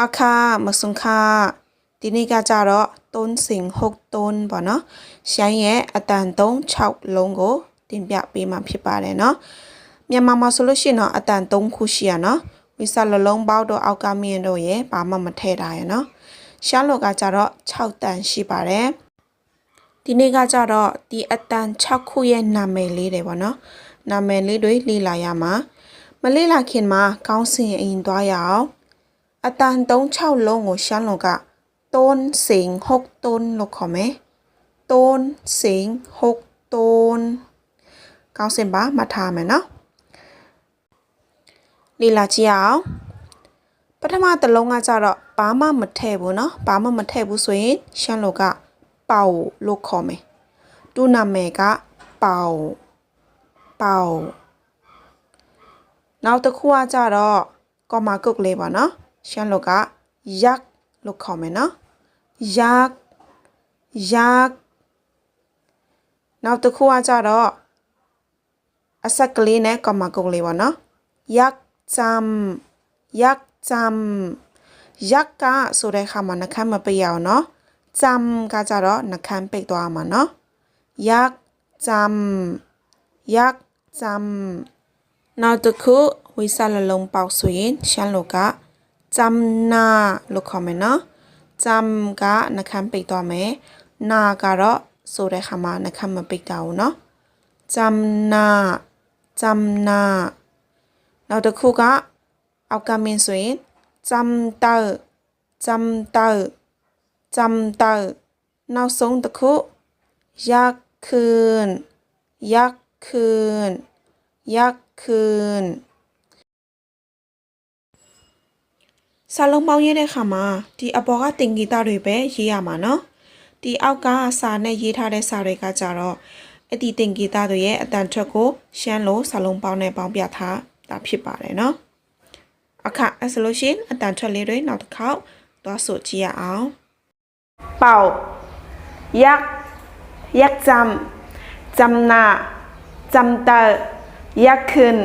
အခါမဆုံခါဒီနေ့ကကြတော့3စင်6တွန်းပေါ့နော်ရှိုင်းရဲ့အတန်6လုံးကိုတင်ပြပေးမှာဖြစ်ပါတယ်နော်မြန်မာမှာဆိုလို့ရှိရင်တော့အတန်3ခုရှိရနော်ဝိဆလလုံးပေါက်တော့အောက်ကမြင်တော့ရဲ့ဘာမှမထည့်တာရနော်ရှမ်းလောကကြတော့6တန်ရှိပါတယ်ဒီနေ့ကကြတော့ဒီအတန်6ခုရဲ့နာမည်လေးတွေပေါ့နော်နာမည်လေးတွေလေ့လာရမှာမလေ့လာခင်မှာကောင်းစင်အရင်သွားရအောင်အတန်6လုံးကိုရှမ်းလောက3စင်6တွန်းလို့ခေါ်မယ်3စင်6တွန်းကောင်းစင်ပါမှတ်ထားမယ်နော်လေ့လာကြည့်အောင်ပထမတစ်လုံးကကြတော့ဘာမှမထည့်ဘူးเนาะဘာမှမထည့်ဘူးဆိုရင်ရှမ်းလောကပေါလို့ခေါ်မယ်သူ့နာမည်ကပေါနောက်တစ်ခုကကြတော့ကောမကုတ်လေးပါเนาะရှမ်းလောကยักษ์လို့ခေါ်မယ်เนาะยักษ์နောက်တစ်ခုကကြတော့အဆက်ကလေးနဲ့ကောမကုတ်လေးပါเนาะยักษ์จำยักษ์ကဆိုတဲ့ခါမှာနှခမ်းမပိတ်ရအောင်เนาะจำကကြတော့နှခမ်းပိတ်သွားမှာเนาะยักษ์จำနောက်တစ်ခုဝိဆလလုံးပေါက်ဆိုရင်ရှမ်းလောကจำนาလို့ခေါ်မယ်เนาะจำကနှခမ်းပိတ်သွားမယ်นาကတော့ဆိုတဲ့ခါမှာနှခမ်းမပိတ်တာဘူးเนาะจำนาနောက်တစ်ခုကအောက်ကမင်းဆိုရင်จำเตอနောက်ဆုံးတစ်ခုยักษ์คืนစာလုံးပေါင်းရေးတဲ့ခါမှာဒီအပေါ်ကတင်ဂီတတွေပဲရေးရမှာเนาะဒီအောက်ကစာနဲ့ရေးထားတဲ့စာတွေကကြတော့အဲ့ဒီတင်ဂီတတွေရဲ့အတန်ထွက်ကိုရှမ်းလို့စာလုံးပေါင်းနဲ့ပေါင်းပြထားတာဖြစ်ပါတယ်เนาะအခါအဲ့ဆိုလို့ရှိရင်အတန်ထွက်လေးတွေနောက်တစ်ခေါက်သွားဆိုကြည့်ရအောင်เป่ายักษ์จำนาจำเตอยักษ์คืน